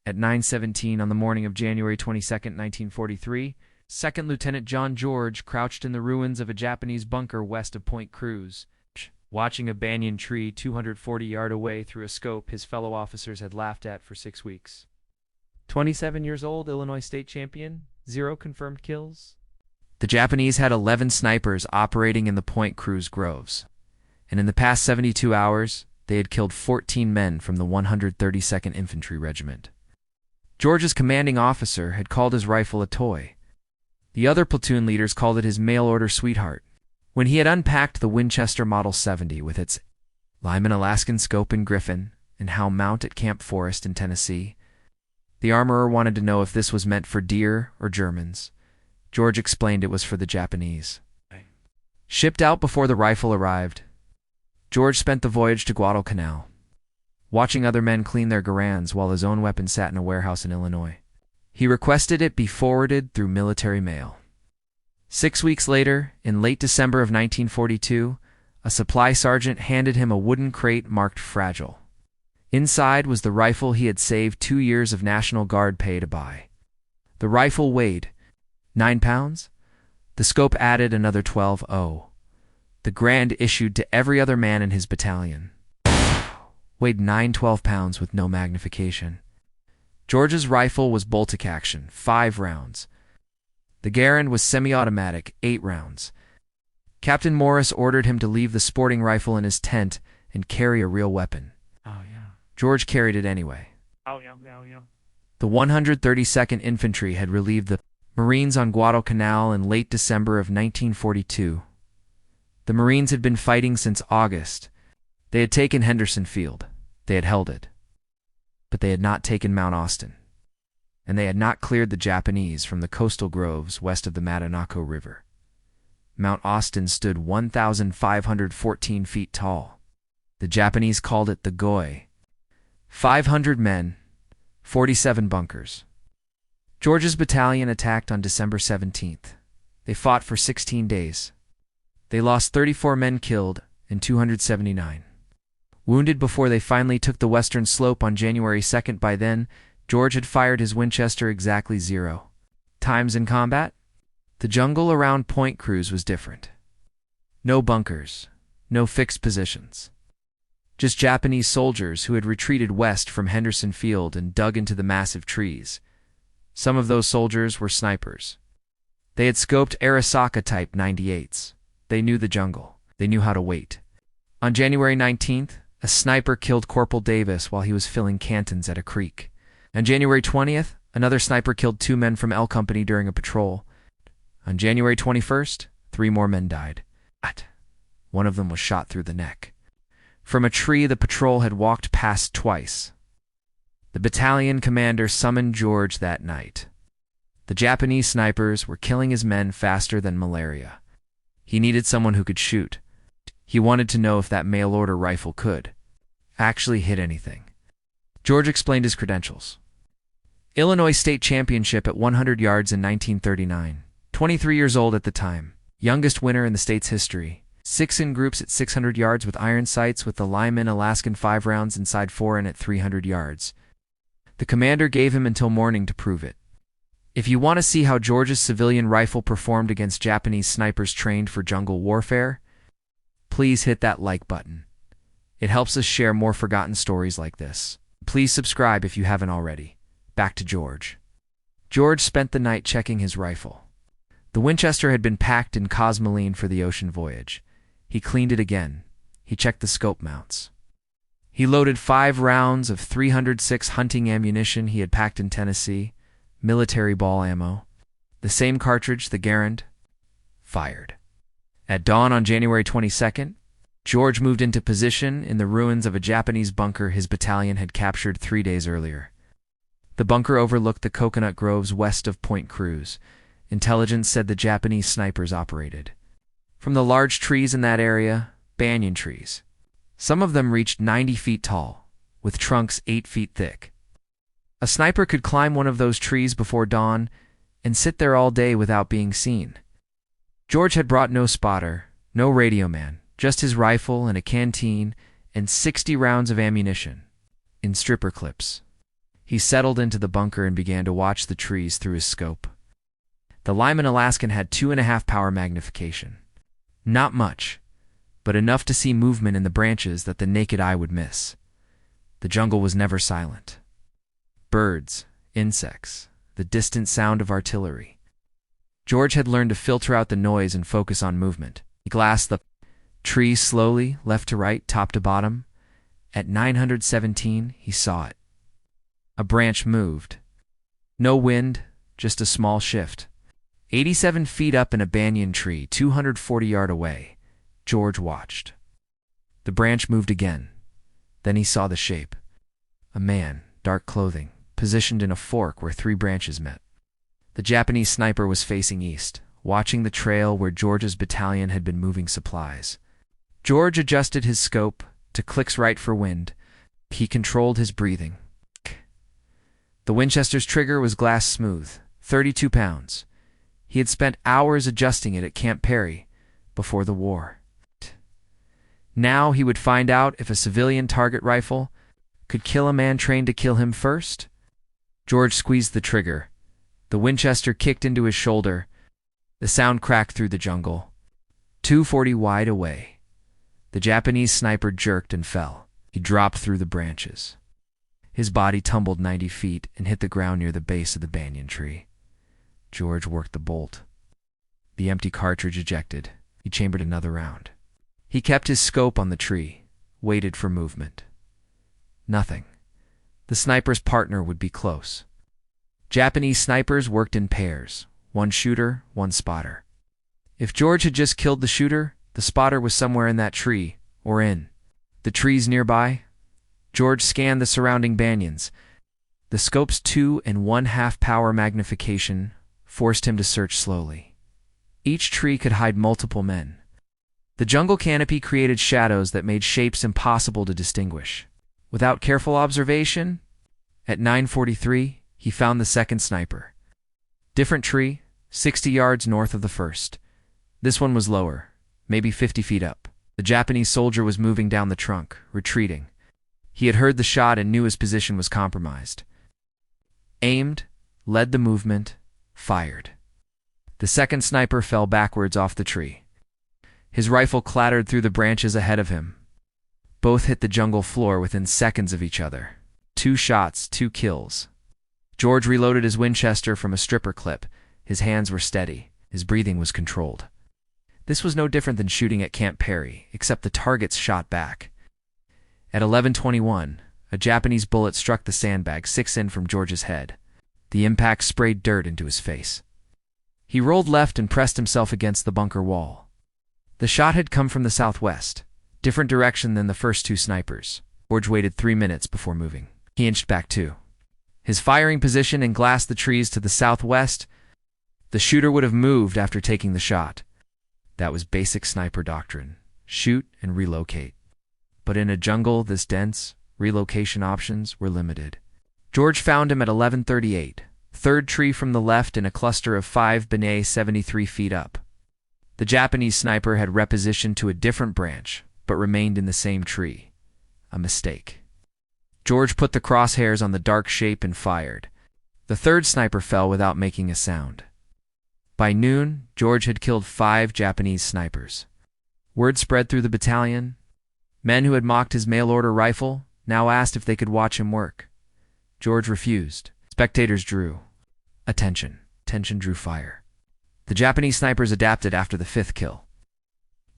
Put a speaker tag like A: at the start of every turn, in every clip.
A: At 9:17 on the morning of January 22, 1943, Second Lieutenant John George crouched in the ruins of a Japanese bunker west of Point Cruz, watching a banyan tree 240 yards away through a scope his fellow officers had laughed at for 6 weeks. 27 years old, Illinois state champion, 0 confirmed kills. The Japanese had 11 snipers operating in the Point Cruz groves, and in the past 72 hours, they had killed 14 men from the 132nd Infantry Regiment. George's commanding officer had called his rifle a toy. The other platoon leaders called it his mail-order sweetheart. When he had unpacked the Winchester Model 70 with its Lyman Alaskan scope in Griffin and Howe Mount at Camp Forest in Tennessee, the armorer wanted to know if this was meant for deer or Germans. George explained it was for the Japanese. Shipped out before the rifle arrived, George spent the voyage to Guadalcanal, watching other men clean their Garands while his own weapon sat in a warehouse in Illinois. He requested it be forwarded through military mail. 6 weeks later, in late December of 1942, a supply sergeant handed him a wooden crate marked Fragile. Inside was the rifle he had saved 2 years of National Guard pay to buy. The rifle weighed 9 pounds. The scope added another 12.0. The Garand issued to every other man in his battalion weighed 9-12 pounds with no magnification. George's rifle was Boltic action, 5 rounds. The Garand was semi-automatic, 8 rounds. Captain Morris ordered him to leave the sporting rifle in his tent and carry a real weapon. George carried it anyway. The 132nd Infantry had relieved the Marines on Guadalcanal in late December of 1942. The Marines had been fighting since August. They had taken Henderson Field. They had held it. But they had not taken Mount Austin. And they had not cleared the Japanese from the coastal groves west of the Matanako River. Mount Austin stood 1,514 feet tall. The Japanese called it the Goi. 500 men, 47 bunkers. George's battalion attacked on December 17th. They fought for 16 days. They lost 34 men killed and 279 wounded before they finally took the western slope on January 2nd. By then, George had fired his Winchester exactly 0 times in combat. The jungle around Point Cruz was different. No bunkers, no fixed positions. Just Japanese soldiers who had retreated west from Henderson Field and dug into the massive trees. Some of those soldiers were snipers. They had scoped Arisaka Type 98s. They knew the jungle. They knew how to wait. On January 19th, a sniper killed Corporal Davis while he was filling cantons at a creek. On January 20th, another sniper killed 2 men from L Company during a patrol. On January 21st, 3 more men died. One of them was shot through the neck. From a tree the patrol had walked past twice. The battalion commander summoned George that night. The Japanese snipers were killing his men faster than malaria. He needed someone who could shoot. He wanted to know if that mail-order rifle could actually hit anything. George explained his credentials. Illinois State Championship at 100 yards in 1939. 23 years old at the time. Youngest winner in the state's history. 6 in groups at 600 yards with iron sights with the Lyman Alaskan 5 rounds inside 4 and at 300 yards. The commander gave him until morning to prove it. If you want to see how George's civilian rifle performed against Japanese snipers trained for jungle warfare, please hit that like button. It helps us share more forgotten stories like this. Please subscribe if you haven't already. Back to George. George spent the night checking his rifle. The Winchester had been packed in cosmoline for the ocean voyage. He cleaned it again. He checked the scope mounts. He loaded 5 rounds of 306 hunting ammunition he had packed in Tennessee, military ball ammo, the same cartridge the Garand, fired. At dawn on January 22nd, George moved into position in the ruins of a Japanese bunker his battalion had captured 3 days earlier. The bunker overlooked the coconut groves west of Point Cruz. Intelligence said the Japanese snipers operated from the large trees in that area, banyan trees. Some of them reached 90 feet tall, with trunks 8 feet thick. A sniper could climb one of those trees before dawn and sit there all day without being seen. George had brought no spotter, no radio man, just his rifle and a canteen and 60 rounds of ammunition in stripper clips. He settled into the bunker and began to watch the trees through his scope. The Lyman Alaskan had 2.5 power magnification. Not much, but enough to see movement in the branches that the naked eye would miss. The jungle was never silent. Birds, insects, the distant sound of artillery. George had learned to filter out the noise and focus on movement. He glassed the tree slowly, left to right, top to bottom. At 917, he saw it. A branch moved. No wind, just a small shift. 87 feet up in a banyan tree, 240 yards away, George watched. The branch moved again. Then he saw the shape. A man, dark clothing, positioned in a fork where 3 branches met. The Japanese sniper was facing east, watching the trail where George's battalion had been moving supplies. George adjusted his scope to clicks right for wind. He controlled his breathing. The Winchester's trigger was glass smooth, 32 pounds. He had spent hours adjusting it at Camp Perry before the war. Now he would find out if a civilian target rifle could kill a man trained to kill him first. George squeezed the trigger. The Winchester kicked into his shoulder. The sound cracked through the jungle. 240 wide away. The Japanese sniper jerked and fell. He dropped through the branches. His body tumbled 90 feet and hit the ground near the base of the banyan tree. George worked the bolt. The empty cartridge ejected. He chambered another round. He kept his scope on the tree, waited for movement. Nothing. The sniper's partner would be close. Japanese snipers worked in pairs, 1 shooter, 1 spotter. If George had just killed the shooter, the spotter was somewhere in that tree, or in the trees nearby. George scanned the surrounding banyans. The scope's 2 1/2 power magnification forced him to search slowly. Each tree could hide multiple men. The jungle canopy created shadows that made shapes impossible to distinguish. Without careful observation, at 9:43, he found the second sniper. Different tree, 60 yards north of the first. This one was lower, maybe 50 feet up. The Japanese soldier was moving down the trunk, retreating. He had heard the shot and knew his position was compromised. Aimed, led the movement, fired. The second sniper fell backwards off the tree. His rifle clattered through the branches ahead of him. Both hit the jungle floor within seconds of each other. 2 shots, 2 kills. George reloaded his Winchester from a stripper clip. His hands were steady. His breathing was controlled. This was no different than shooting at Camp Perry, except the targets shot back. At 11:21, a Japanese bullet struck the sandbag 6 in from George's head. The impact sprayed dirt into his face. He rolled left and pressed himself against the bunker wall. The shot had come from the southwest, different direction than the first 2 snipers. George waited 3 minutes before moving. He inched back too. His firing position and glassed the trees to the southwest. The shooter would have moved after taking the shot. That was basic sniper doctrine. Shoot and relocate. But in a jungle this dense, relocation options were limited. George found him at 11:38, 3rd tree from the left in a cluster of 5 Benay 73 feet up. The Japanese sniper had repositioned to a different branch, but remained in the same tree. A mistake. George put the crosshairs on the dark shape and fired. The 3rd sniper fell without making a sound. By noon, George had killed 5 Japanese snipers. Word spread through the battalion. Men who had mocked his mail-order rifle now asked if they could watch him work. George refused. Spectators drew attention. Attention drew fire. The Japanese snipers adapted after the 5th kill.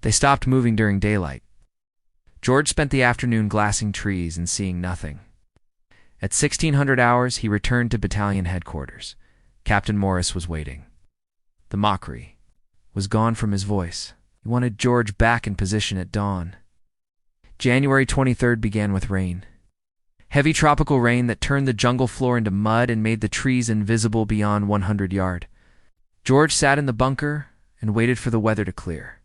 A: They stopped moving during daylight. George spent the afternoon glassing trees and seeing nothing. At 1600 hours, he returned to battalion headquarters. Captain Morris was waiting. The mockery was gone from his voice. He wanted George back in position at dawn. January 23rd began with rain. Heavy tropical rain that turned the jungle floor into mud and made the trees invisible beyond 100 yards. George sat in the bunker and waited for the weather to clear.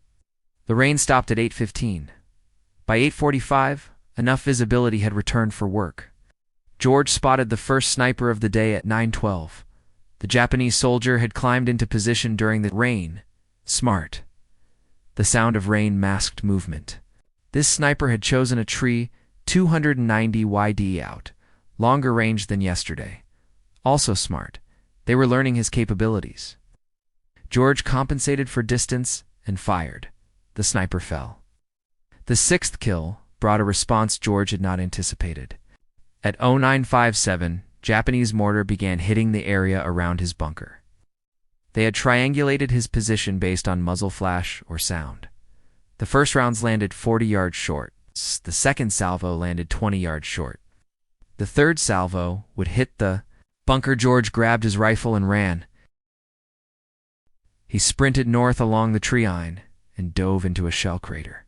A: The rain stopped at 8:15. By 8:45, enough visibility had returned for work. George spotted the first sniper of the day at 9:12. The Japanese soldier had climbed into position during the rain. Smart. The sound of rain masked movement. This sniper had chosen a tree 290 YD out, Longer range than yesterday. Also smart. They were learning his capabilities. George compensated for distance and fired. The sniper fell. The sixth kill brought a response George had not anticipated. At 0957, Japanese mortar began hitting the area around his bunker. They had triangulated his position based on muzzle flash or sound. The first rounds landed 40 yards short. The second salvo landed 20 yards short. The third salvo would hit the bunker. George grabbed his rifle and ran. He sprinted north along the tree line and dove into a shell crater.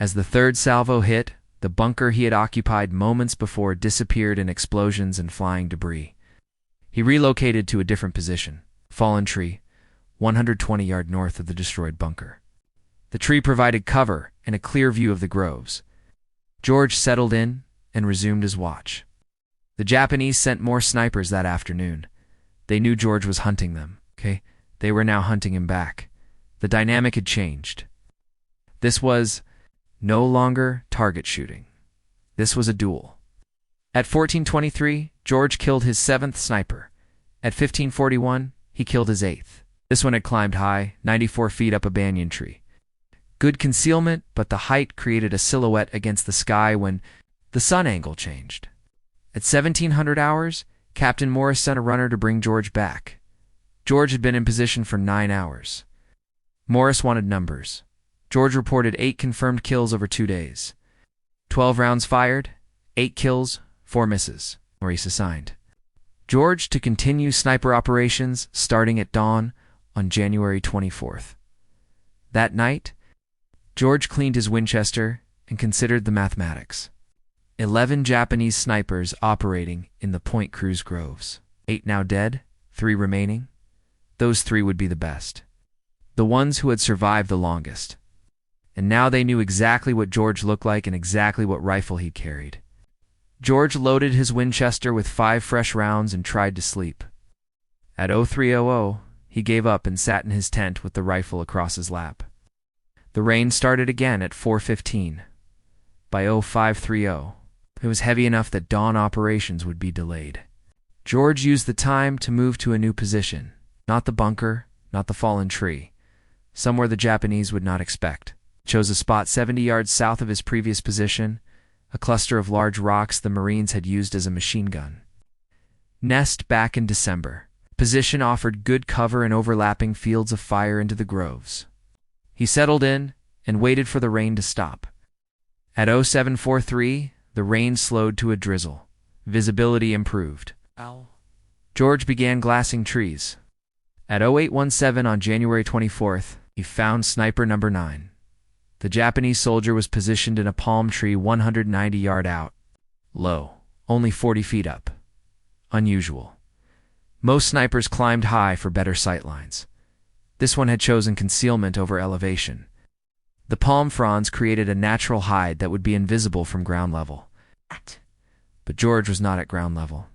A: As the third salvo hit, the bunker he had occupied moments before disappeared in explosions and flying debris. He relocated to a different position, fallen tree, 120 yards north of the destroyed bunker. The tree provided cover and a clear view of the groves. George settled in and resumed his watch. The Japanese sent more snipers that afternoon. They knew George was hunting them, okay? They were now hunting him back. The dynamic had changed. This was no longer target shooting. This was a duel. At 1423, George killed his 7th sniper. At 1541, he killed his 8th. This one had climbed high, 94 feet up a banyan tree. Good concealment, but the height created a silhouette against the sky when the sun angle changed. At 1700 hours, Captain Morris sent a runner to bring George back. George had been in position for 9 hours. Morris wanted numbers. George reported 8 confirmed kills over 2 days. 12 rounds fired, 8 kills, 4 misses, Maurice assigned. George to continue sniper operations starting at dawn on January 24th. That night, George cleaned his Winchester and considered the mathematics. 11 Japanese snipers operating in the Point Cruz groves. 8 now dead, 3 remaining. Those 3 would be the best. The ones who had survived the longest. And now they knew exactly what George looked like and exactly what rifle he carried. George loaded his Winchester with 5 fresh rounds and tried to sleep. At 0300, he gave up and sat in his tent with the rifle across his lap. The rain started again at 4:15. By 0530, it was heavy enough that dawn operations would be delayed. George used the time to move to a new position. Not the bunker, not the fallen tree. Somewhere the Japanese would not expect. Chose a spot 70 yards south of his previous position, a cluster of large rocks the Marines had used as a machine gun. Nest back in December. Position offered good cover and overlapping fields of fire into the groves. He settled in and waited for the rain to stop. At 0743, the rain slowed to a drizzle. Visibility improved. George began glassing trees. At 0817 on January 24th, he found sniper number 9. The Japanese soldier was positioned in a palm tree 190 yards out. Low, only 40 feet up. Unusual. Most snipers climbed high for better sightlines. This one had chosen concealment over elevation. The palm fronds created a natural hide that would be invisible from ground level. But George was not at ground level.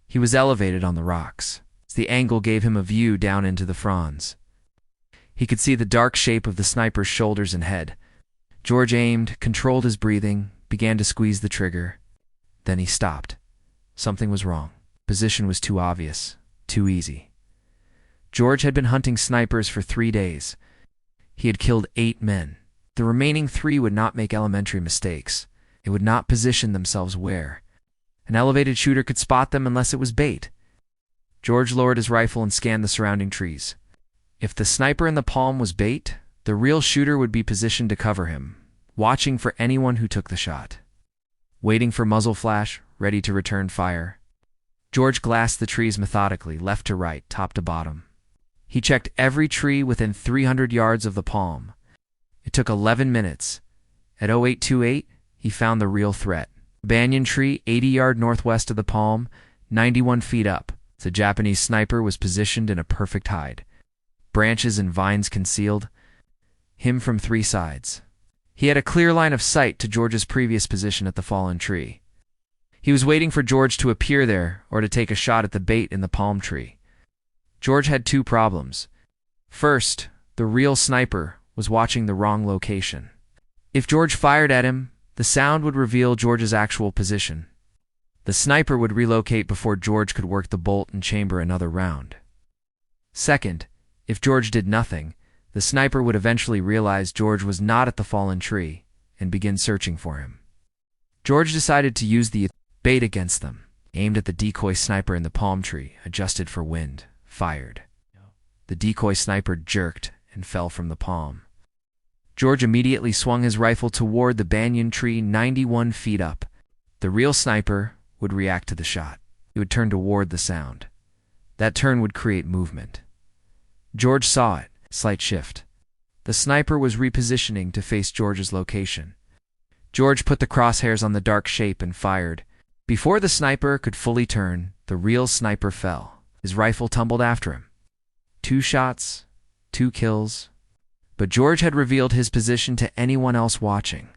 A: He was elevated on the rocks. The angle gave him a view down into the fronds. He could see the dark shape of the sniper's shoulders and head. George aimed, controlled his breathing, began to squeeze the trigger. Then he stopped. Something was wrong. Position was too obvious, too easy. George had been hunting snipers for 3 days. He had killed 8 men. The remaining 3 would not make elementary mistakes. They would not position themselves where an elevated shooter could spot them unless it was bait. George lowered his rifle and scanned the surrounding trees. If the sniper in the palm was bait, the real shooter would be positioned to cover him, watching for anyone who took the shot. Waiting for muzzle flash, ready to return fire. George glassed the trees methodically, left to right, top to bottom. He checked every tree within 300 yards of the palm. It took 11 minutes. At 0828, he found the real threat. Banyan tree, 80 yards northwest of the palm, 91 feet up. The Japanese sniper was positioned in a perfect hide. Branches and vines concealed him from 3 sides. He had a clear line of sight to George's previous position at the fallen tree. He was waiting for George to appear there or to take a shot at the bait in the palm tree. George had 2 problems. First, the real sniper was watching the wrong location. If George fired at him, the sound would reveal George's actual position. The sniper would relocate before George could work the bolt and chamber another round. Second, if George did nothing, the sniper would eventually realize George was not at the fallen tree and begin searching for him. George decided to use the bait against them, aimed at the decoy sniper in the palm tree, adjusted for wind, fired. The decoy sniper jerked and fell from the palm. George immediately swung his rifle toward the banyan tree 91 feet up. The real sniper would react to the shot. He would turn toward the sound. That turn would create movement. George saw it, slight shift. The sniper was repositioning to face George's location. George put the crosshairs on the dark shape and fired. Before the sniper could fully turn, the real sniper fell. His rifle tumbled after him. 2 shots, 2 kills. But George had revealed his position to anyone else watching.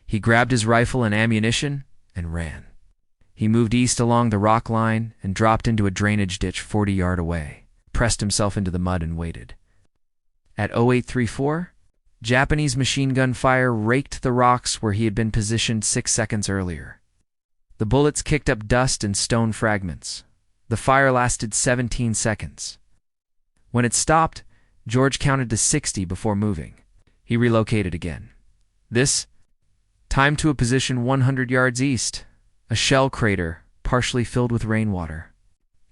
A: He grabbed his rifle and ammunition and ran. He moved east along the rock line and dropped into a drainage ditch 40 yards away, pressed himself into the mud and waited. At 0834, Japanese machine gun fire raked the rocks where he had been positioned 6 seconds earlier. The bullets kicked up dust and stone fragments. The fire lasted 17 seconds. When it stopped, George counted to 60 before moving. He relocated again. This time to a position 100 yards east, a shell crater partially filled with rainwater.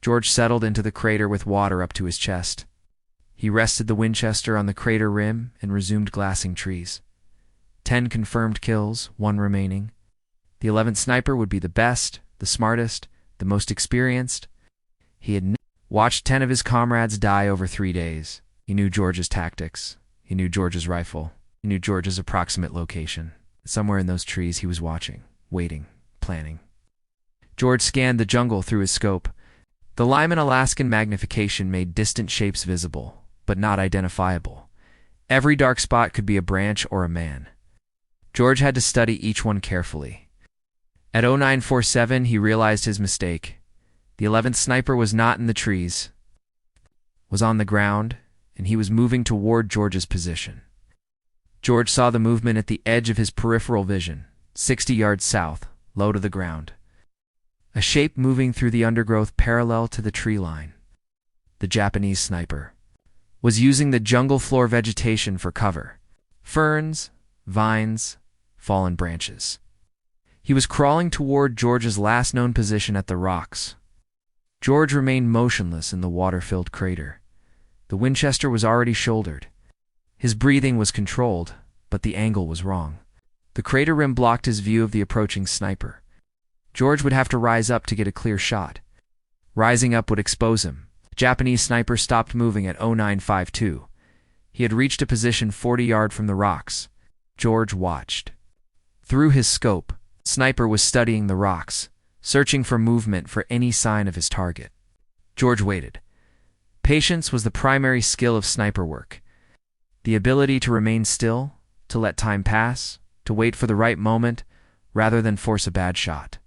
A: George settled into the crater with water up to his chest. He rested the Winchester on the crater rim and resumed glassing trees. 10 confirmed kills, 1 remaining. The 11th sniper would be the best, the smartest, the most experienced. He had watched 10 of his comrades die over 3 days. He knew George's tactics. He knew George's rifle. He knew George's approximate location. Somewhere in those trees he was watching, waiting, planning. George scanned the jungle through his scope. The Lyman Alaskan magnification made distant shapes visible, but not identifiable. Every dark spot could be a branch or a man. George had to study each one carefully. At 0947, he realized his mistake. The 11th sniper was not in the trees, was on the ground, and he was moving toward George's position. George saw the movement at the edge of his peripheral vision, 60 yards south, low to the ground. A shape moving through the undergrowth parallel to the tree line. The Japanese sniper was using the jungle floor vegetation for cover. Ferns, vines, fallen branches. He was crawling toward George's last known position at the rocks. George remained motionless in the water-filled crater. The Winchester was already shouldered. His breathing was controlled, but the angle was wrong. The crater rim blocked his view of the approaching sniper. George would have to rise up to get a clear shot. Rising up would expose him. The Japanese sniper stopped moving at 0952. He had reached a position 40 yards from the rocks. George watched. Through his scope, the sniper was studying the rocks, searching for movement for any sign of his target. George waited. Patience was the primary skill of sniper work. The ability to remain still, to let time pass, to wait for the right moment, rather than force a bad shot.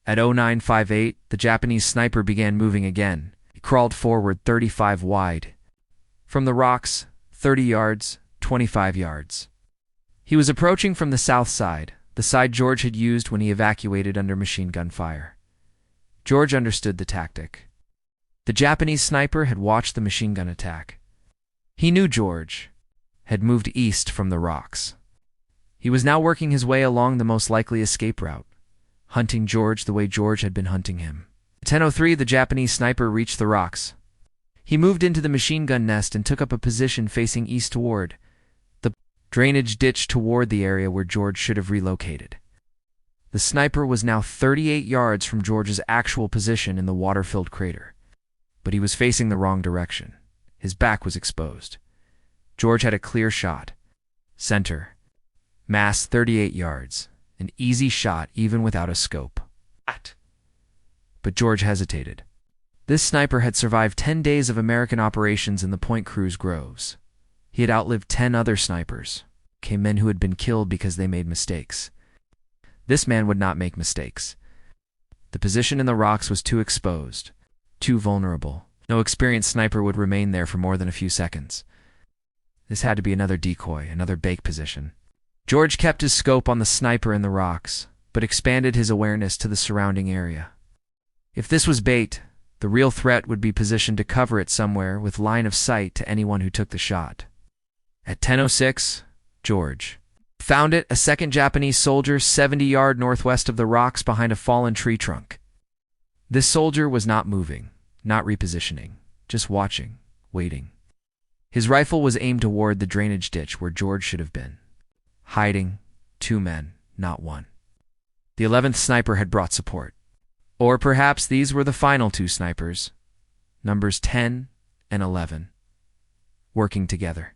A: At 0958, the Japanese sniper began moving again. He crawled forward 35 wide. From the rocks, 30 yards, 25 yards. He was approaching from the south side, the side George had used when he evacuated under machine gun fire. George understood the tactic. The Japanese sniper had watched the machine gun attack. He knew George had moved east from the rocks. He was now working his way along the most likely escape route, hunting George the way George had been hunting him. At 10:03, the Japanese sniper reached the rocks. He moved into the machine gun nest and took up a position facing east toward the drainage ditch toward the area where George should have relocated. The sniper was now 38 yards from George's actual position in the water-filled crater, but he was facing the wrong direction. His back was exposed. George had a clear shot. Center. Mass 38 yards. An easy shot even without a scope. But George hesitated. This sniper had survived 10 days of American operations in the Point Cruz groves. He had outlived 10 other snipers, men who had been killed because they made mistakes. This man would not make mistakes. The position in the rocks was too exposed, too vulnerable. No experienced sniper would remain there for more than a few seconds. This had to be another decoy, another bake position. George kept his scope on the sniper in the rocks, but expanded his awareness to the surrounding area. If this was bait, the real threat would be positioned to cover it somewhere with line of sight to anyone who took the shot. At 10:06, George found it, a second Japanese soldier 70 yards northwest of the rocks behind a fallen tree trunk. This soldier was not moving, not repositioning, just watching, waiting. His rifle was aimed toward the drainage ditch where George should have been. Hiding, 2 men, not 1. The 11th sniper had brought support. Or perhaps these were the final 2 snipers, numbers 10 and 11, working together.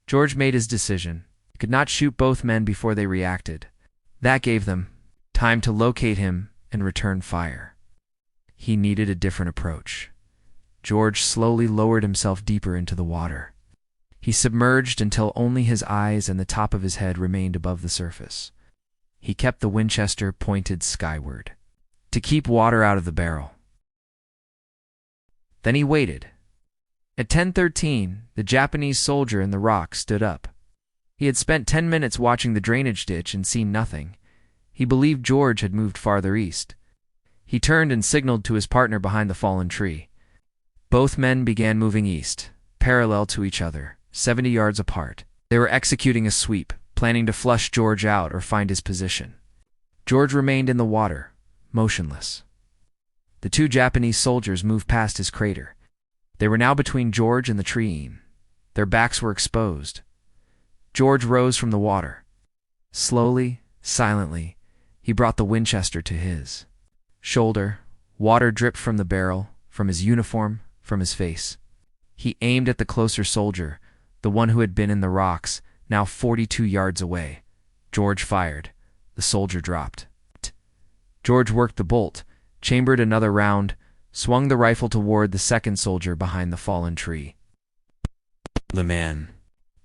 A: George made his decision. He could not shoot both men before they reacted. That gave them time to locate him and return fire. He needed a different approach. George slowly lowered himself deeper into the water. He submerged until only his eyes and the top of his head remained above the surface. He kept the Winchester pointed skyward, to keep water out of the barrel. Then he waited. At 10:13, the Japanese soldier in the rock stood up. He had spent 10 minutes watching the drainage ditch and seen nothing. He believed George had moved farther east. He turned and signaled to his partner behind the fallen tree. Both men began moving east, parallel to each other, 70 yards apart. They were executing a sweep, planning to flush George out or find his position. George remained in the water, motionless. The 2 Japanese soldiers moved past his crater. They were now between George and the tree. Their backs were exposed. George rose from the water. Slowly, silently, he brought the Winchester to his shoulder. Water dripped from the barrel, from his uniform, from his face. He aimed at the closer soldier, the one who had been in the rocks, now 42 yards away. George fired. The soldier dropped. George worked the bolt, chambered another round, swung the rifle toward the second soldier behind the fallen tree. The man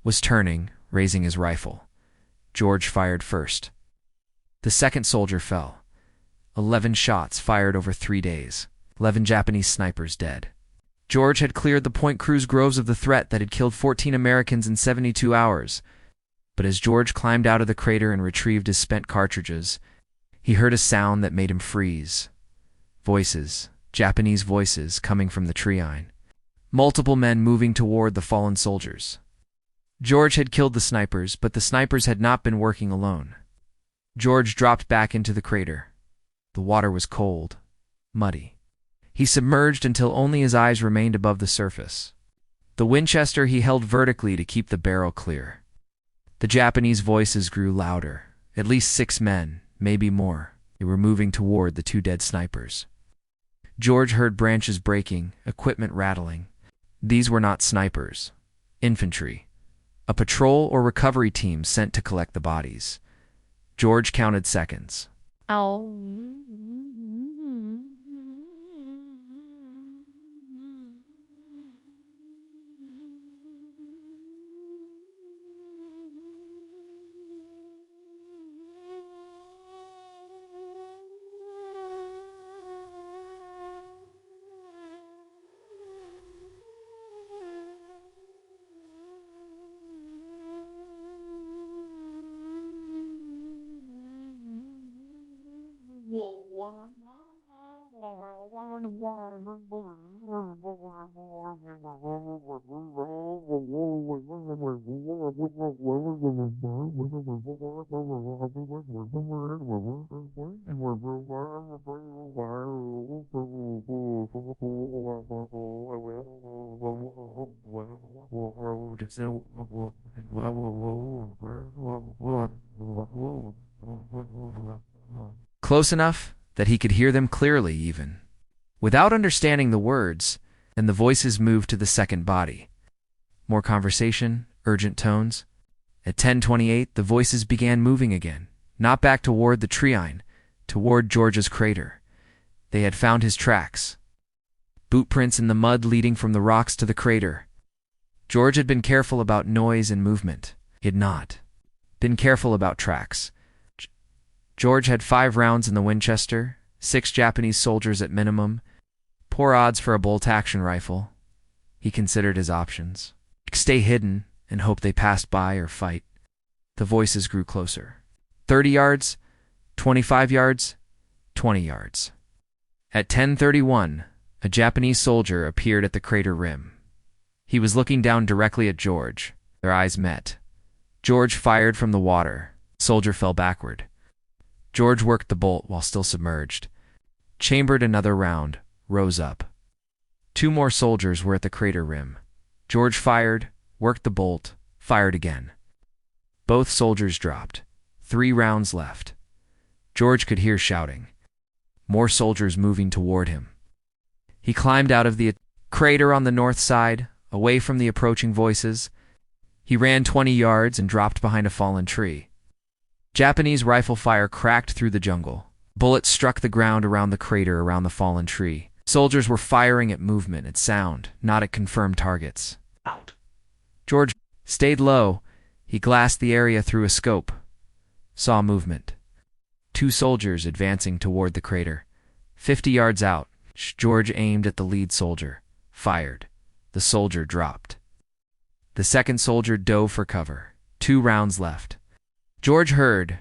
A: was turning, raising his rifle. George fired first. The second soldier fell. 11 shots fired over 3 days. 11 Japanese snipers dead. George had cleared the Point Cruz groves of the threat that had killed 14 Americans in 72 hours. But as George climbed out of the crater and retrieved his spent cartridges, he heard a sound that made him freeze. Voices, Japanese voices, coming from the tree-line. Multiple men moving toward the fallen soldiers. George had killed the snipers, but the snipers had not been working alone. George dropped back into the crater. The water was cold, muddy. He submerged until only his eyes remained above the surface. The Winchester he held vertically to keep the barrel clear. The Japanese voices grew louder. At least 6 men, maybe more. They were moving toward the 2 dead snipers. George heard branches breaking, equipment rattling. These were not snipers. Infantry. A patrol or recovery team sent to collect the bodies. George counted seconds.
B: Ow.
A: Close enough that he could hear them clearly even. Without understanding the words, and the voices moved to the second body. More conversation, urgent tones. At 10:28, the voices began moving again, not back toward the tree-line, toward George's crater. They had found his tracks. Boot prints in the mud leading from the rocks to the crater. George had been careful about noise and movement. He had not been careful about tracks. George had 5 rounds in the Winchester, 6 Japanese soldiers at minimum. Poor odds for a bolt-action rifle. He considered his options. Stay hidden and hope they passed by or fight. The voices grew closer. 30 yards, 25 yards, 20 yards. At 10:31, a Japanese soldier appeared at the crater rim. He was looking down directly at George. Their eyes met. George fired from the water. Soldier fell backward. George worked the bolt while still submerged. Chambered another round, rose up. 2 more soldiers were at the crater rim. George fired, worked the bolt, fired again. Both soldiers dropped. 3 rounds left. George could hear shouting. More soldiers moving toward him. He climbed out of the crater on the north side, away from the approaching voices. He ran 20 yards and dropped behind a fallen tree. Japanese rifle fire cracked through the jungle. Bullets struck the ground around the crater around the fallen tree. Soldiers were firing at movement, at sound, not at confirmed targets. Out. George stayed low. He glassed the area through a scope. Saw movement. 2 soldiers advancing toward the crater. 50 yards out, George aimed at the lead soldier. Fired. The soldier dropped. The second soldier dove for cover. 2 rounds left. George heard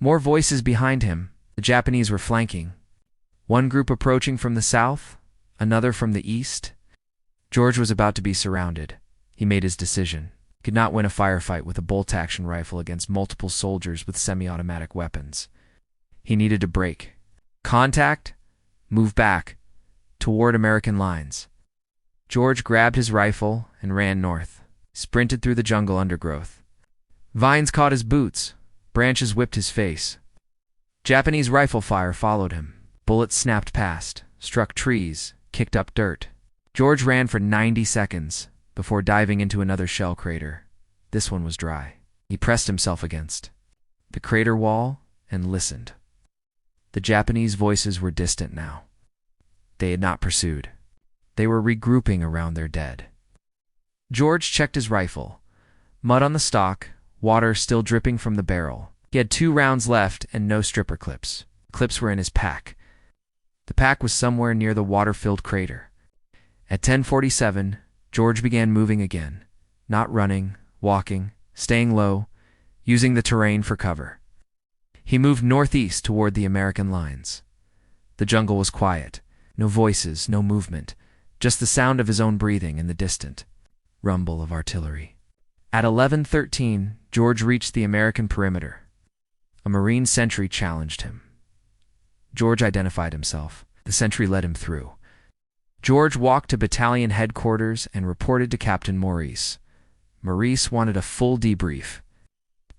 A: more voices behind him. The Japanese were flanking. One group approaching from the south, another from the east. George was about to be surrounded. He made his decision. He could not win a firefight with a bolt-action rifle against multiple soldiers with semi-automatic weapons. He needed to break. Contact, move back, toward American lines. George grabbed his rifle and ran north, sprinted through the jungle undergrowth. Vines caught his boots, branches whipped his face. Japanese rifle fire followed him. Bullets snapped past, struck trees, kicked up dirt. George ran for 90 seconds before diving into another shell crater. This one was dry. He pressed himself against the crater wall and listened. The Japanese voices were distant now. They had not pursued. They were regrouping around their dead. George checked his rifle. Mud on the stock, water still dripping from the barrel. He had 2 rounds left and no stripper clips. Clips were in his pack. The pack was somewhere near the water-filled crater. At 10:47, George began moving again, not running, walking, staying low, using the terrain for cover. He moved northeast toward the American lines. The jungle was quiet. No voices, no movement, just the sound of his own breathing and the distant rumble of artillery. At 11:13, George reached the American perimeter. A Marine sentry challenged him. George identified himself. The sentry led him through. George walked to battalion headquarters and reported to Captain Maurice. Maurice wanted a full debrief.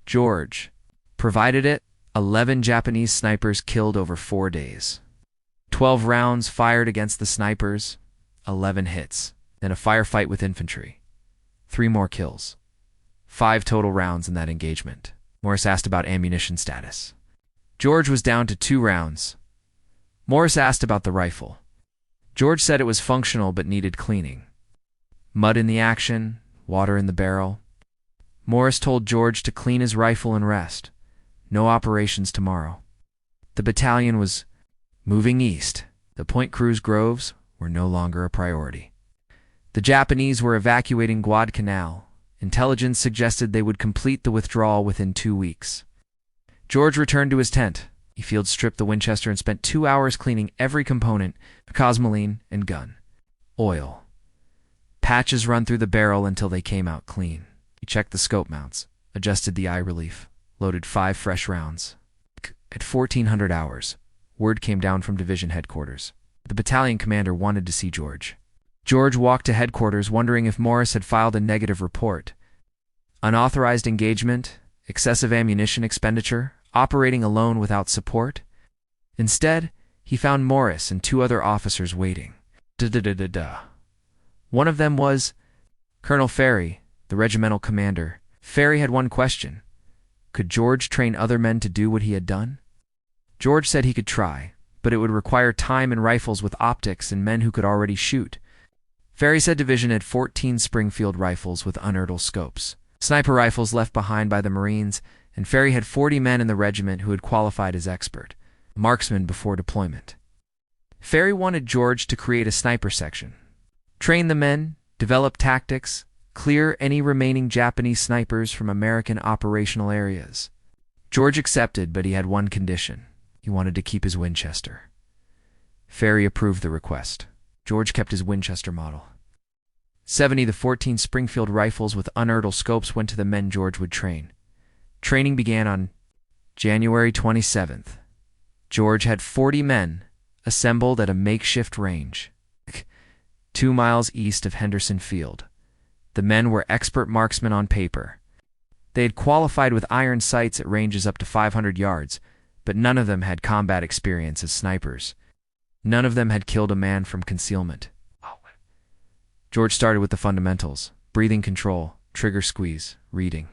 A: George provided it. 11 Japanese snipers killed over 4 days. 12 rounds fired against the snipers, 11 hits, then a firefight with infantry. 3 more kills. 5 total rounds in that engagement. Morris asked about ammunition status. George was down to 2 rounds. Morris asked about the rifle. George said it was functional but needed cleaning. Mud in the action, water in the barrel. Morris told George to clean his rifle and rest. No operations tomorrow. The battalion was moving east. The Point Cruz groves were no longer a priority. The Japanese were evacuating Guadalcanal. Intelligence suggested they would complete the withdrawal within 2 weeks. George returned to his tent. He field stripped the Winchester and spent 2 hours cleaning every component, cosmoline and gun. Oil. Patches run through the barrel until they came out clean. He checked the scope mounts, adjusted the eye relief, loaded 5 fresh rounds. At 1400 hours, word came down from division headquarters. The battalion commander wanted to see George. George walked to headquarters wondering if Morris had filed a negative report. Unauthorized engagement, excessive ammunition expenditure, operating alone without support. Instead, he found Morris and 2 other officers waiting. One of them was Colonel Ferry, the regimental commander. Ferry had one question. Could George train other men to do what he had done? George said he could try, but it would require time and rifles with optics and men who could already shoot. Ferry said division had 14 Springfield rifles with unertl scopes, sniper rifles left behind by the Marines, and Ferry had 40 men in the regiment who had qualified as expert, marksmen before deployment. Ferry wanted George to create a sniper section, train the men, develop tactics, clear any remaining Japanese snipers from American operational areas. George accepted, but he had one condition. He wanted to keep his Winchester. Ferry approved the request. George kept his Winchester model. 70 the 14 Springfield rifles with unertl scopes went to the men George would train. Training began on January 27th. George had 40 men assembled at a makeshift range 2 miles east of Henderson Field. The men were expert marksmen on paper. They had qualified with iron sights at ranges up to 500 yards, but none of them had combat experience as snipers. None of them had killed a man from concealment. George started with the fundamentals: breathing control, trigger squeeze, reading.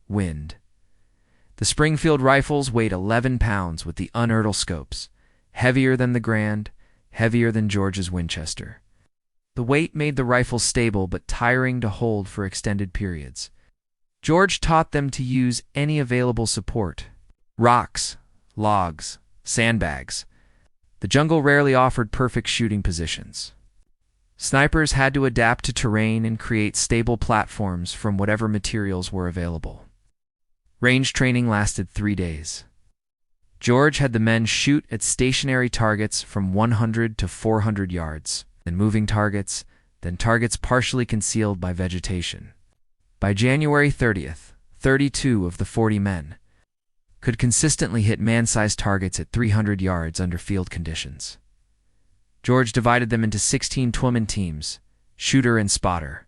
A: Wind. The Springfield rifles weighed 11 pounds with the unertl scopes, heavier than the Grand, heavier than George's Winchester. The weight made the rifles stable but tiring to hold for extended periods. George taught them to use any available support: rocks, logs, sandbags. The jungle rarely offered perfect shooting positions. Snipers had to adapt to terrain and create stable platforms from whatever materials were available. Range training lasted 3 days. George had the men shoot at stationary targets from 100 to 400 yards, then moving targets, then targets partially concealed by vegetation. By January 30th, 32 of the 40 men could consistently hit man-sized targets at 300 yards under field conditions. George divided them into 16 women teams, shooter and spotter.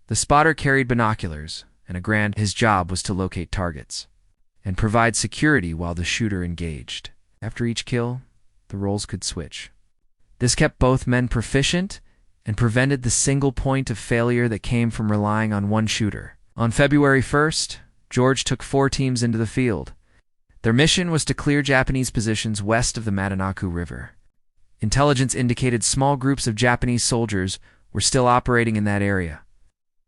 A: The spotter carried binoculars, and a Grand. His job was to locate targets and provide security while the shooter engaged. After each kill, the roles could switch. This kept both men proficient and prevented the single point of failure that came from relying on one shooter. On February 1st, George took 4 teams into the field. Their mission was to clear Japanese positions west of the Matanaku River. Intelligence indicated small groups of Japanese soldiers were still operating in that area.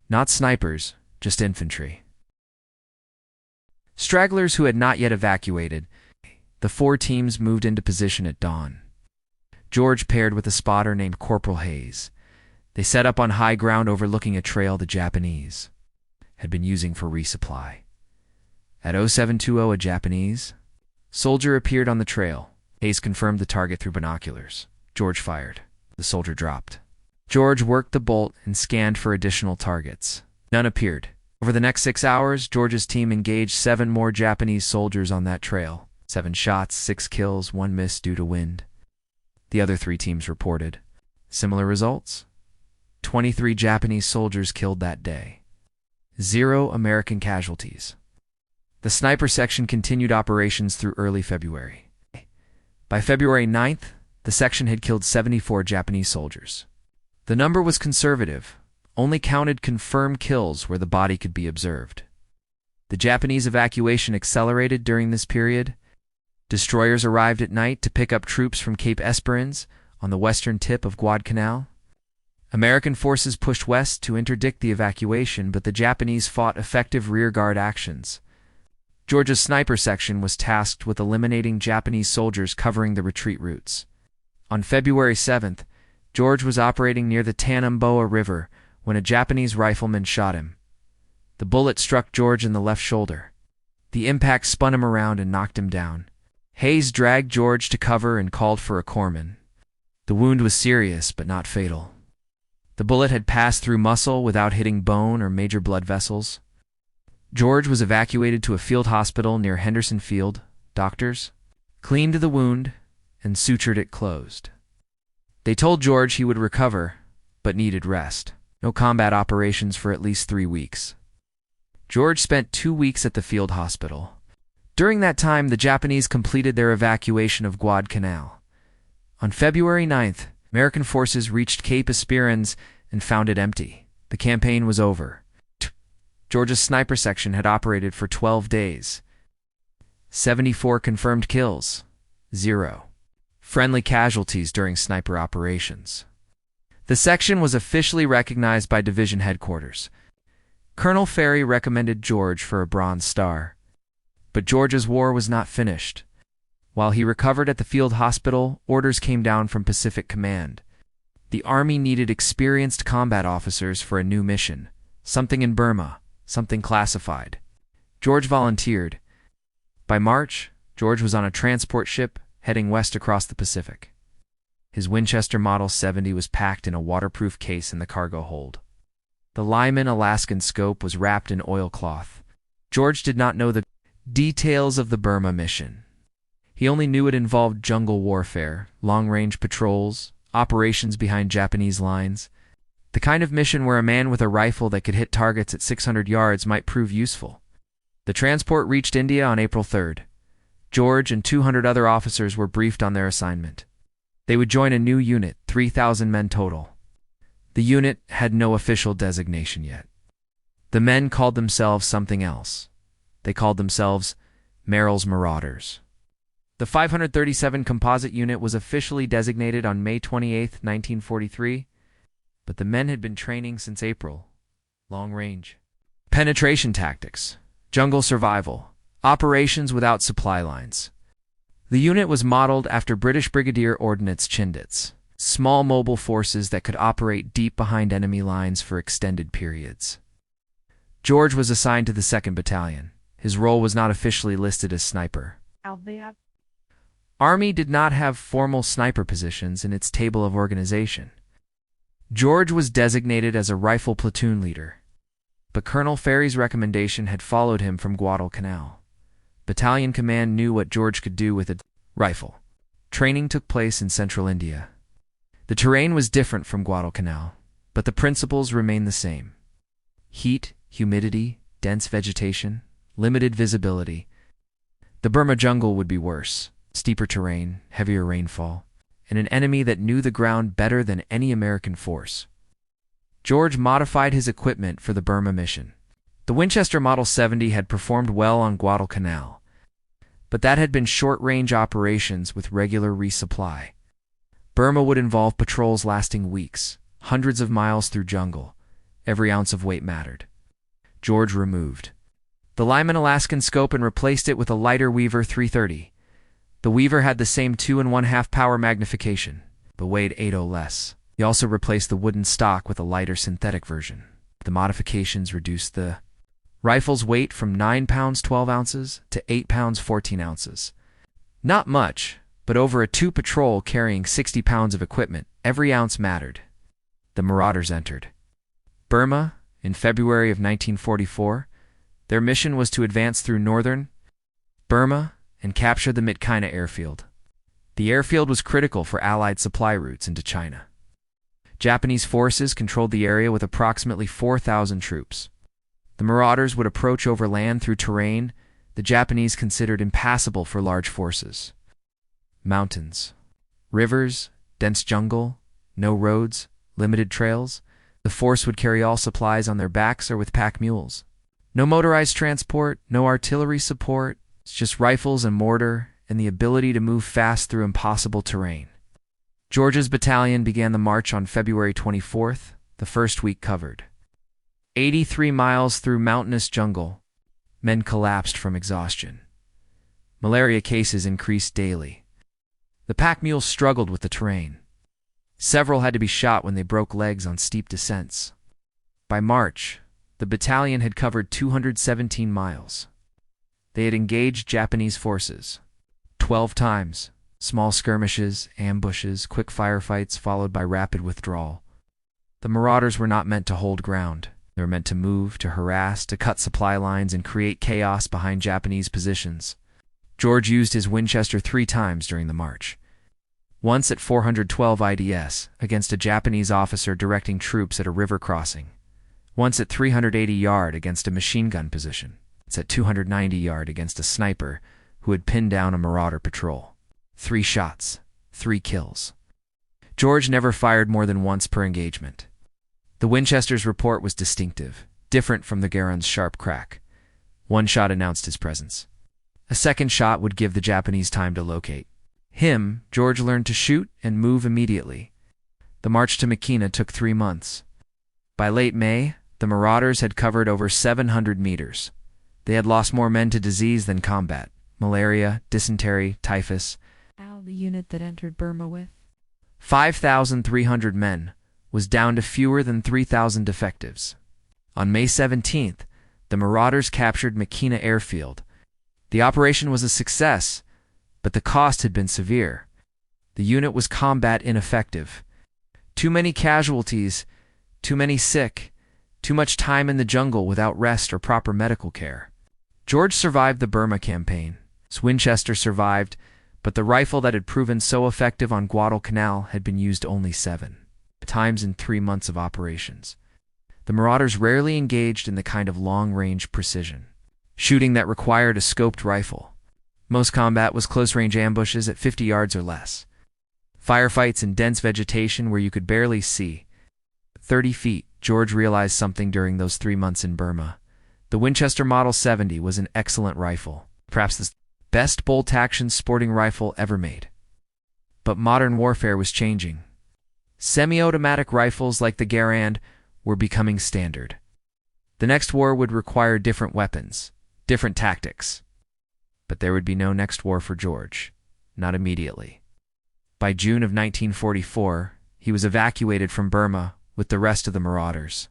A: Not snipers, just infantry. Stragglers who had not yet evacuated, the 4 teams moved into position at dawn. George paired with a spotter named Corporal Hayes. They set up on high ground overlooking a trail the Japanese had been using for resupply. At 0720, a Japanese soldier appeared on the trail. Hayes confirmed the target through binoculars. George fired. The soldier dropped. George worked the bolt and scanned for additional targets. None appeared. Over the next 6 hours, George's team engaged 7 more Japanese soldiers on that trail. 7 shots, 6 kills, 1 miss due to wind. The other 3 teams reported similar results. 23 Japanese soldiers killed that day. 0 American casualties. The sniper section continued operations through early February. By February 9th, the section had killed 74 Japanese soldiers. The number was conservative, only counted confirmed kills where the body could be observed. The Japanese evacuation accelerated during this period. Destroyers arrived at night to pick up troops from Cape Esperance on the western tip of Guadalcanal. American forces pushed west to interdict the evacuation, but the Japanese fought effective rearguard actions. George's sniper section was tasked with eliminating Japanese soldiers covering the retreat routes. On February 7th, George was operating near the Tanamboa River when a Japanese rifleman shot him. The bullet struck George in the left shoulder. The impact spun him around and knocked him down. Hayes dragged George to cover and called for a corpsman. The wound was serious but not fatal. The bullet had passed through muscle without hitting bone or major blood vessels. George was evacuated to a field hospital near Henderson Field. Doctors cleaned the wound and sutured it closed. They told George he would recover, but needed rest. No combat operations for at least 3 weeks. George spent 2 weeks at the field hospital. During that time, the Japanese completed their evacuation of Guadalcanal. On February 9th, American forces reached Cape Esperance and found it empty. The campaign was over. George's sniper section had operated for 12 days. 74 confirmed kills. 0 friendly casualties during sniper operations. The section was officially recognized by division headquarters. Colonel Ferry recommended George for a Bronze Star. But George's war was not finished. While he recovered at the field hospital, orders came down from Pacific Command. The Army needed experienced combat officers for a new mission. Something in Burma, something classified. George volunteered. By March, George was on a transport ship heading west across the Pacific. His Winchester Model 70 was packed in a waterproof case in the cargo hold. The Lyman Alaskan scope was wrapped in oilcloth. George did not know the details of the Burma mission. He only knew it involved jungle warfare, long-range patrols, operations behind Japanese lines, the kind of mission where a man with a rifle that could hit targets at 600 yards might prove useful. The transport reached India on April 3rd. George and 200 other officers were briefed on their assignment. They would join a new unit, 3,000 men total. The unit had no official designation yet. The men called themselves something else. They called themselves Merrill's Marauders. The 537 Composite Unit was officially designated on May 28, 1943, but the men had been training since April. Long range. Penetration tactics, jungle survival, operations without supply lines. The unit was modeled after British Brigadier Ordnance Chindits, small mobile forces that could operate deep behind enemy lines for extended periods. George was assigned to the 2nd Battalion. His role was not officially listed as sniper. Army did not have formal sniper positions in its table of organization. George was designated as a rifle platoon leader, but Colonel Ferry's recommendation had followed him from Guadalcanal. Battalion command knew what George could do with a rifle. Training took place in central India. The terrain was different from Guadalcanal, but the principles remained the same. Heat, humidity, dense vegetation, limited visibility. The Burma jungle would be worse. Steeper terrain, heavier rainfall, and an enemy that knew the ground better than any American force. George modified his equipment for the Burma mission. The Winchester Model 70 had performed well on Guadalcanal, but that had been short-range operations with regular resupply. Burma would involve patrols lasting weeks, hundreds of miles through jungle. Every ounce of weight mattered. George removed the Lyman Alaskan scope and replaced it with a lighter Weaver 330. The Weaver had the same 2 1/2 power magnification, but weighed 80 less. He also replaced the wooden stock with a lighter synthetic version. The modifications reduced the rifle's weight from 9 pounds 12 ounces to 8 pounds 14 ounces. Not much, but over a 2 patrol carrying 60 pounds of equipment, every ounce mattered. The Marauders entered Burma in February of 1944. Their mission was to advance through northern Burma and capture the Mitkaina airfield. The airfield was critical for Allied supply routes into China. Japanese forces controlled the area with approximately 4,000 troops. The Marauders would approach over land through terrain the Japanese considered impassable for large forces. Mountains, rivers, dense jungle, no roads, limited trails. The force would carry all supplies on their backs or with pack mules. No motorized transport, no artillery support. It's just rifles and mortar and the ability to move fast through impossible terrain. George's battalion began the march on February 24th, the first week covered. 83 miles through mountainous jungle. Men collapsed from exhaustion. Malaria cases increased daily. The pack mules struggled with the terrain. Several had to be shot when they broke legs on steep descents. By March, the battalion had covered 217 miles. They had engaged Japanese forces 12 times, small skirmishes, ambushes, quick firefights followed by rapid withdrawal. The Marauders were not meant to hold ground. They were meant to move, to harass, to cut supply lines and create chaos behind Japanese positions. George used his Winchester 3 times during the march. Once at 412 IDS against a Japanese officer directing troops at a river crossing. Once at 380 yard against a machine gun position. It's at 290 yard against a sniper who had pinned down a Marauder patrol. 3 shots, 3 kills. George never fired more than once per engagement. The Winchester's report was distinctive, different from the Garand's sharp crack. 1 shot announced his presence. A 2nd shot would give the Japanese time to locate him. George learned to shoot and move immediately. The march to Mitkaina took 3 months. By late May, the Marauders had covered over 700 meters. They had lost more men to disease than combat. Malaria, dysentery, typhus.
B: The unit that entered Burma with
A: 5,300 men was down to fewer than 3,000 defectives. On May 17th, the Marauders captured Mitkaina airfield. The operation was a success, but the cost had been severe. The unit was combat ineffective. Too many casualties, too many sick, too much time in the jungle without rest or proper medical care. George survived the Burma campaign. His Winchester survived, but the rifle that had proven so effective on Guadalcanal had been used only 7 times in 3 months of operations. The Marauders rarely engaged in the kind of long-range precision shooting that required a scoped rifle. Most combat was close-range ambushes at 50 yards or less. Firefights in dense vegetation where you could barely see. 30 feet, George realized something during those 3 months in Burma. The Winchester Model 70 was an excellent rifle, perhaps the best bolt-action sporting rifle ever made. But modern warfare was changing. Semi-automatic rifles like the Garand were becoming standard. The next war would require different weapons, different tactics. But there would be no next war for George, not immediately. By June of 1944, he was evacuated from Burma with the rest of the Marauders.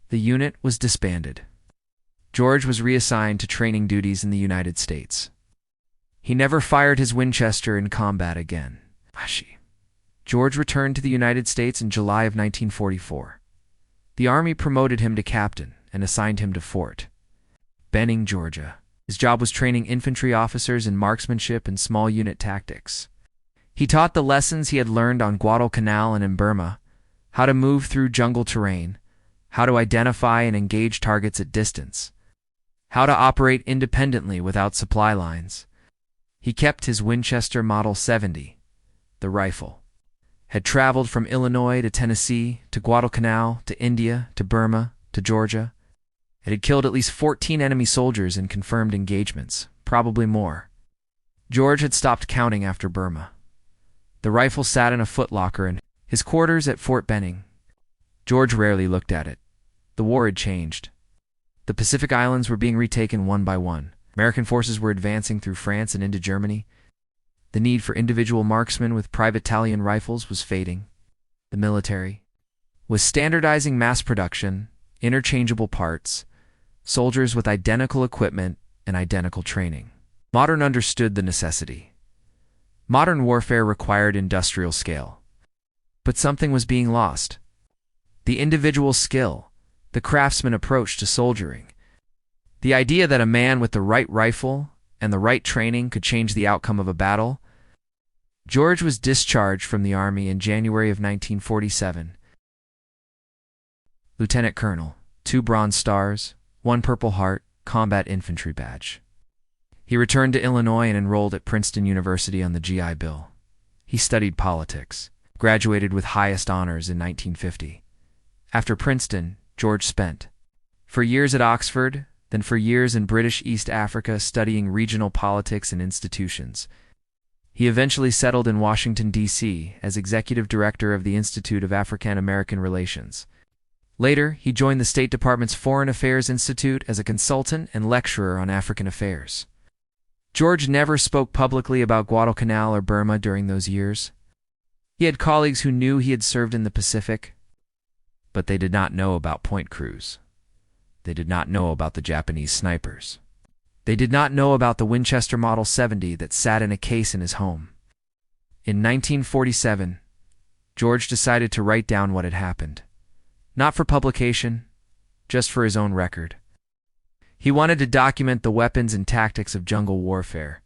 A: The unit was disbanded. George was reassigned to training duties in the United States. He never fired his Winchester in combat again. George returned to the United States in July of 1944. The Army promoted him to captain and assigned him to Fort Benning, Georgia. His job was training infantry officers in marksmanship and small unit tactics. He taught the lessons he had learned on Guadalcanal and in Burma, how to move through jungle terrain, how to identify and engage targets at distance, how to operate independently without supply lines. He kept his Winchester Model 70, the rifle, had traveled from Illinois to Tennessee, to Guadalcanal, to India, to Burma, to Georgia. It had killed at least 14 enemy soldiers in confirmed engagements, probably more. George had stopped counting after Burma. The rifle sat in a footlocker in his quarters at Fort Benning. George rarely looked at it. The war had changed. The Pacific Islands were being retaken one by one. American forces were advancing through France and into Germany. The need for individual marksmen with Privatalion rifles was fading. The military was standardizing mass production, interchangeable parts, soldiers with identical equipment and identical training. Modern understood the necessity. Modern warfare required industrial scale. But something was being lost. The individual skill, the craftsman approach to soldiering. The idea that a man with the right rifle and the right training could change the outcome of a battle. George was discharged from the Army in January of 1947. Lieutenant Colonel, 2 Bronze Stars, 1 Purple Heart, Combat Infantry Badge. He returned to Illinois and enrolled at Princeton University on the GI Bill. He studied politics, graduated with highest honors in 1950. After Princeton, George spent for years at Oxford, then for years in British East Africa studying regional politics and institutions. He eventually settled in Washington, D.C. as executive director of the Institute of African American Relations. Later, he joined the State Department's Foreign Affairs Institute as a consultant and lecturer on African affairs. George never spoke publicly about Guadalcanal or Burma during those years. He had colleagues who knew he had served in the Pacific, but they did not know about Point Cruz. They did not know about the Japanese snipers. They did not know about the Winchester Model 70 that sat in a case in his home. In 1947, George decided to write down what had happened. Not for publication, just for his own record. He wanted to document the weapons and tactics of jungle warfare.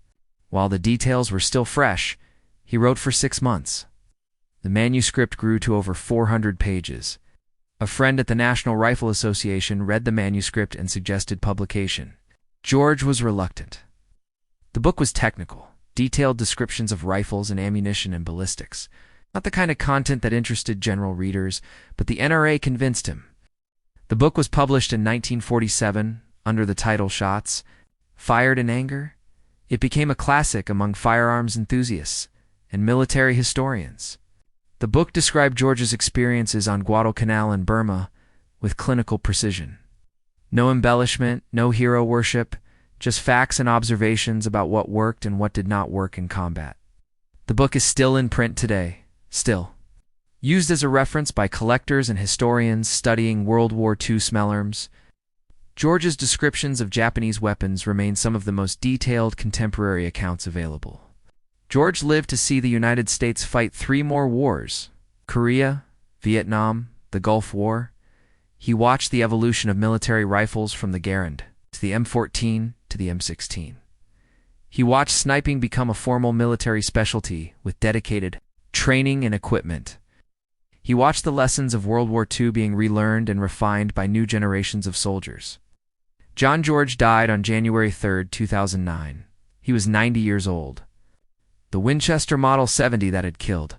A: While the details were still fresh, he wrote for 6 months. The manuscript grew to over 400 pages. A friend at the National Rifle Association read the manuscript and suggested publication. George was reluctant. The book was technical, detailed descriptions of rifles and ammunition and ballistics. Not the kind of content that interested general readers, but the NRA convinced him. The book was published in 1947 under the title Shots Fired in Anger. It became a classic among firearms enthusiasts and military historians. The book described George's experiences on Guadalcanal and Burma with clinical precision. No embellishment, no hero worship, just facts and observations about what worked and what did not work in combat. The book is still in print today, still used as a reference by collectors and historians studying World War II smellarms. George's descriptions of Japanese weapons remain some of the most detailed contemporary accounts available. George lived to see the United States fight 3 more wars: Korea, Vietnam, the Gulf War. He watched the evolution of military rifles from the Garand to the M14 to the M16. He watched sniping become a formal military specialty with dedicated training and equipment. He watched the lessons of World War II being relearned and refined by new generations of soldiers. John George died on January 3, 2009. He was 90 years old. The Winchester Model 70 that had killed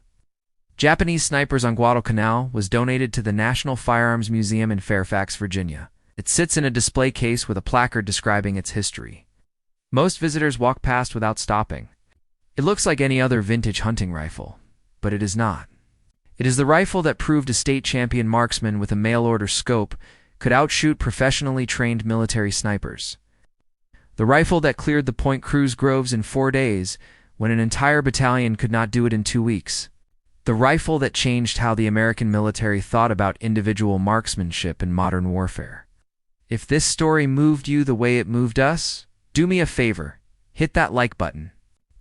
A: Japanese snipers on Guadalcanal was donated to the National Firearms Museum in Fairfax, Virginia. It sits in a display case with a placard describing its history. Most visitors walk past without stopping. It looks like any other vintage hunting rifle, but it is not. It is the rifle that proved a state champion marksman with a mail-order scope could outshoot professionally trained military snipers. The rifle that cleared the Point Cruz groves in 4 days when an entire battalion could not do it in 2 weeks. The rifle that changed how the American military thought about individual marksmanship in modern warfare. If this story moved you the way it moved us, do me a favor, hit that like button.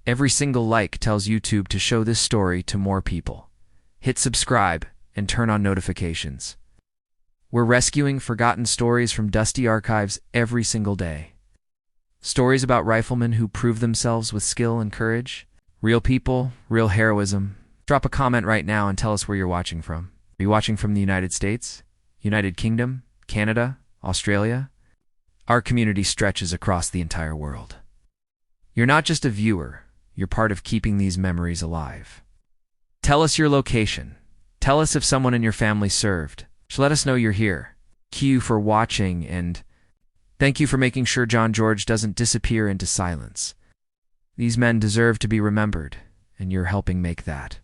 A: Every single like tells YouTube to show this story to more people. Hit subscribe and turn on notifications. We're rescuing forgotten stories from dusty archives every single day. Stories about riflemen who prove themselves with skill and courage. Real people, real heroism. Drop a comment right now and tell us where you're watching from. Are you watching from the United States, United Kingdom, Canada, Australia? Our community stretches across the entire world. You're not just a viewer, you're part of keeping these memories alive. Tell us your location. Tell us if someone in your family served. Just let us know you're here. Thank you for watching, and thank you for making sure John George doesn't disappear into silence. These men deserve to be remembered, and you're helping make that.